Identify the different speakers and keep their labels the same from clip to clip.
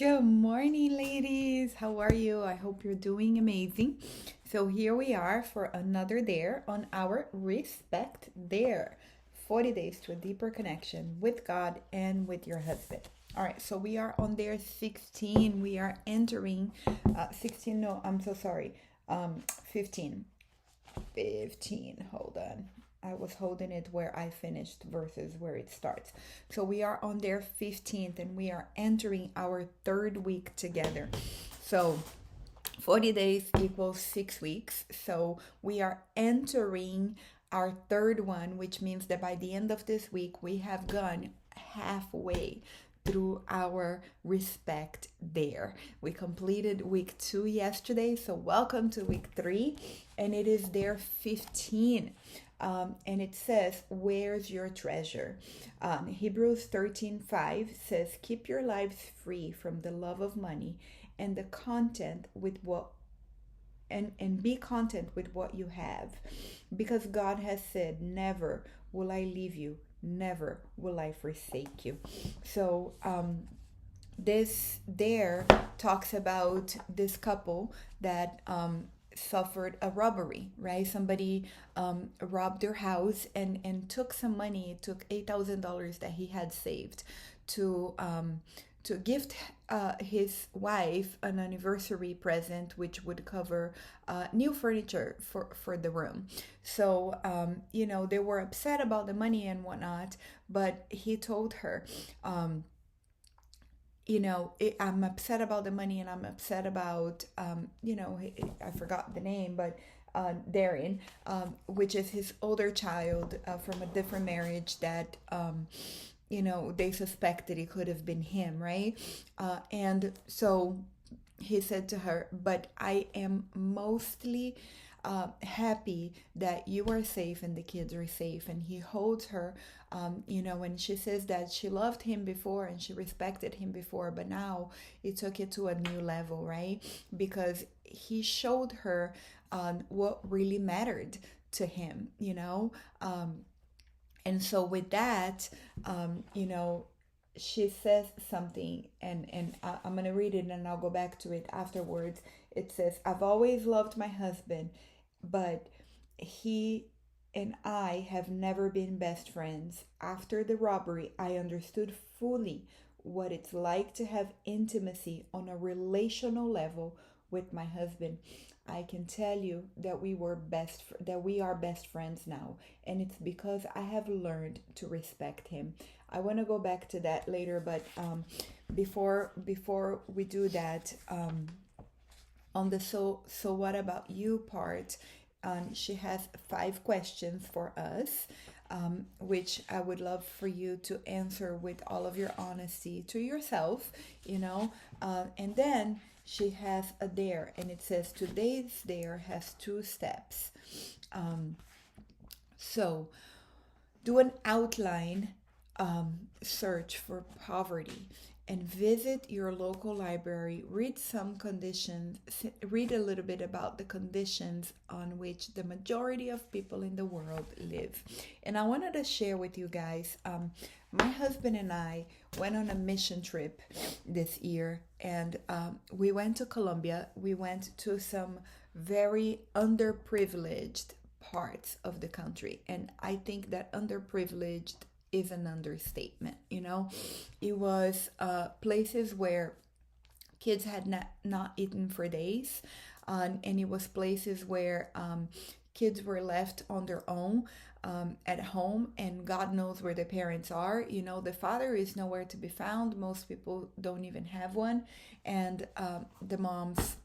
Speaker 1: Good morning, ladies. How are you? I hope you're doing amazing. So, here we are for another dare on our Respect Dare 40 Days to a Deeper Connection with God and with your husband. All right, so we are on dare 16. We are entering 16. No, I'm so sorry. 15. 15. Hold on. I was holding it where I finished versus where it starts. So we are on their 15th and we are entering our third week together. So 40 days equals 6 weeks. So we are entering our third one, which means that by the end of this week, we have gone halfway through our Respect Dare. We completed week 2 yesterday, so welcome to week 3, and it is dare 15. And it says, where's your treasure? Hebrews 13:5 says, keep your lives free from the love of money and the content with what and be content with what you have, because God has said, never will I leave you, never will I forsake you. So this there talks about this couple that suffered a robbery, right? Somebody robbed their house and took some money, took $8,000 that he had saved to gift his wife an anniversary present, which would cover new furniture for the room. So, they were upset about the money and whatnot, but he told her, I'm upset about the money and I'm upset about, I forgot the name, but Darren, which is his older child from a different marriage that, they suspected it could have been him, right? And so he said to her, but I am mostly happy that you are safe and the kids are safe. And he holds her, and she says that she loved him before and she respected him before, but now it took it to a new level, right? Because he showed her what really mattered to him, and so with that, she says something, and I'm going to read it and I'll go back to it afterwards. It says, I've always loved my husband, but he and I have never been best friends. After the robbery, I understood fully what it's like to have intimacy on a relational level with my husband. I can tell you that we are best friends now, and it's because I have learned to respect him. I want to go back to that later, but before we do that, on the so what about you part, she has 5 questions for us, which I would love for you to answer with all of your honesty to yourself, and then she has a dare, and it says today's dare has 2 steps. So do an outline search for poverty and visit your local library. Read a little bit about the conditions on which the majority of people in the world live. And I wanted to share with you guys, my husband and I went on a mission trip this year, and we went to Colombia. We went to some very underprivileged parts of the country, and I think that underprivileged is an understatement. It was places where kids had not eaten for days, and it was places where kids were left on their own at home, and God knows where the parents are. The father is nowhere to be found. Most people don't even have one, and the moms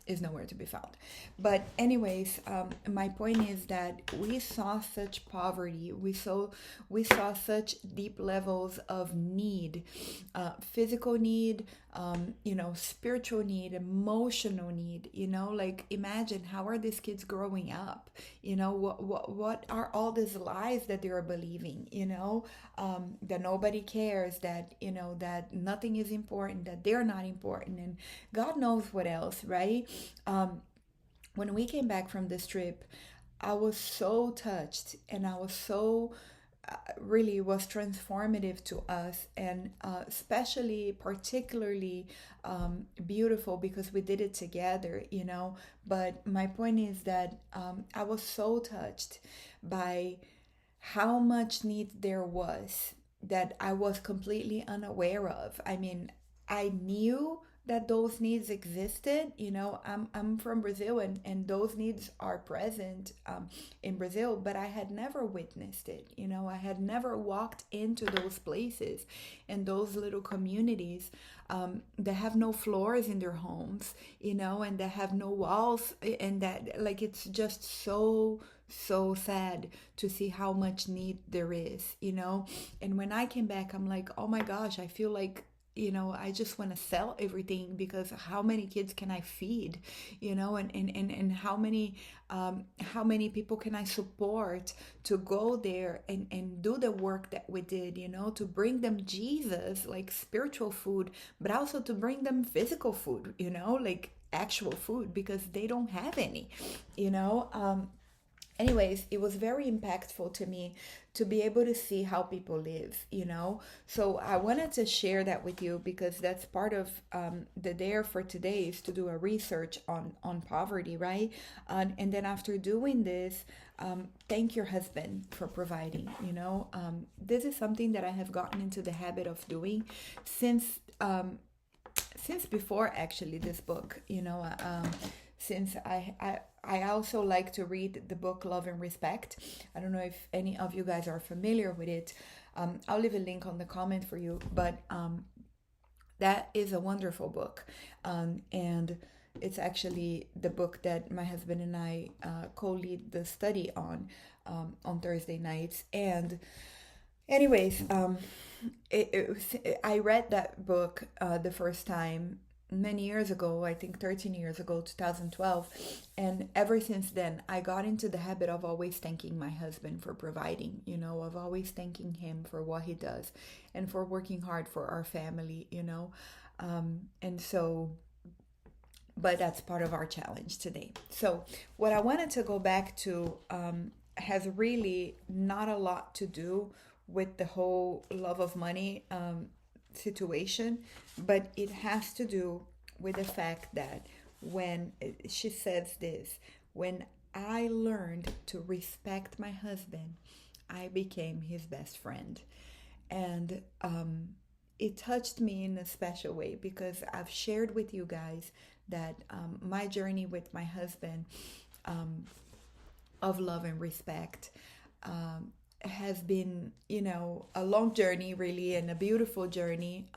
Speaker 1: is nowhere to be found. But anyways, my point is that we saw such poverty. We saw such deep levels of need, physical need, spiritual need, emotional need. Like imagine, how are these kids growing up? What are all these lies that they are believing? That nobody cares, that nothing is important, that they're not important, and God knows what else, right? When we came back from this trip, I was so touched, and I was so really was transformative to us, and especially particularly beautiful because we did it together, you know. But my point is that I was so touched by how much need there was that I was completely unaware of. I mean, I knew that those needs existed. You know, I'm from Brazil, and those needs are present in Brazil, but I had never witnessed it. You know, I had never walked into those places and those little communities that have no floors in their homes, you know, and that have no walls, and that, like, it's just so sad to see how much need there is, you know. And when I came back, I'm like, oh my gosh, I feel like, you know, I just want to sell everything, because how many kids can I feed, you know, and how many people can I support to go there and do the work that we did, you know, to bring them Jesus, like spiritual food, but also to bring them physical food, you know, like actual food, because they don't have any, you know. Anyways, it was very impactful to me to be able to see how people live, you know. So I wanted to share that with you, because that's part of the dare for today, is to do a research on poverty, right? And then after doing this, thank your husband for providing, you know. This is something that I have gotten into the habit of doing since before actually this book, you know. Since I also like to read the book Love and Respect. I don't know if any of you guys are familiar with it. I'll leave a link on the comment for you, but that is a wonderful book. And it's actually the book that my husband and I co-lead the study on Thursday nights. And anyways, I read that book the first time many years ago, I think 13 years ago, 2012. And ever since then, I got into the habit of always thanking my husband for providing, you know, of always thanking him for what he does and for working hard for our family, you know. And so, but that's part of our challenge today. So, what I wanted to go back to has really not a lot to do with the whole love of money situation, but it has to do with the fact that when she says this, when I learned to respect my husband, I became his best friend. And it touched me in a special way, because I've shared with you guys that my journey with my husband of love and respect has been, you know, a long journey really, and a beautiful journey,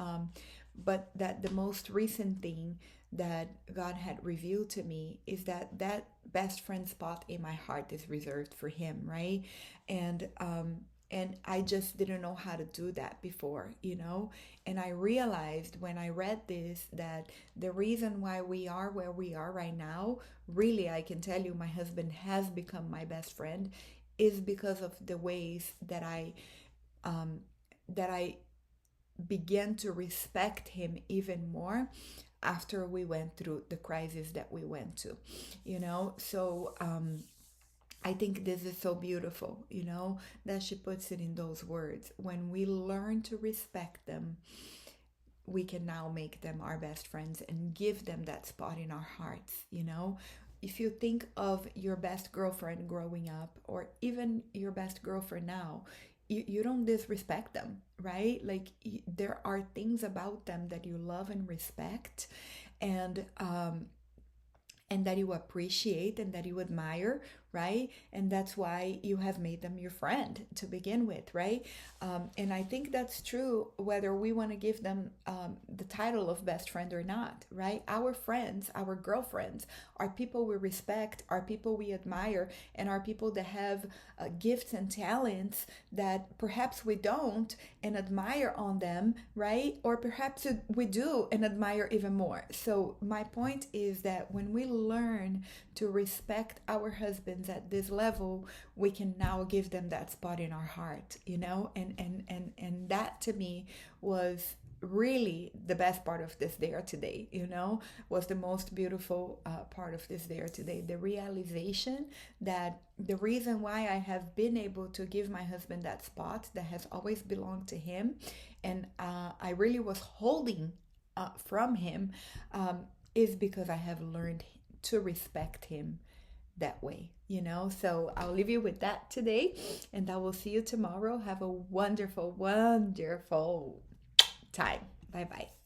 Speaker 1: but that the most recent thing that God had revealed to me is that that best friend spot in my heart is reserved for him, right? And I just didn't know how to do that before, you know. And I realized when I read this that the reason why we are where we are right now, really, I can tell you, my husband has become my best friend, is because of the ways that I began to respect him even more after we went through the crisis that we went to, you know. So I think this is so beautiful, you know, that she puts it in those words. When we learn to respect them, we can now make them our best friends and give them that spot in our hearts, you know. If you think of your best girlfriend growing up, or even your best girlfriend now, you don't disrespect them, right? Like, there are things about them that you love and respect, and that you appreciate and that you admire, right? And that's why you have made them your friend to begin with, right? And I think that's true whether we want to give them the title of best friend or not, right? Our friends, our girlfriends, are people we respect, are people we admire, and are people that have gifts and talents that perhaps we don't and admire on them, right? Or perhaps we do and admire even more. So my point is that when we learn to respect our husbands at this level, we can now give them that spot in our heart, you know. And that to me was really the best part of this there today, was the most beautiful part of this there today. The realization that the reason why I have been able to give my husband that spot that has always belonged to him, and I really was holding from him, is because I have learned to respect him that way. So I'll leave you with that today, and I will see you tomorrow. Have a wonderful, wonderful time. Bye bye.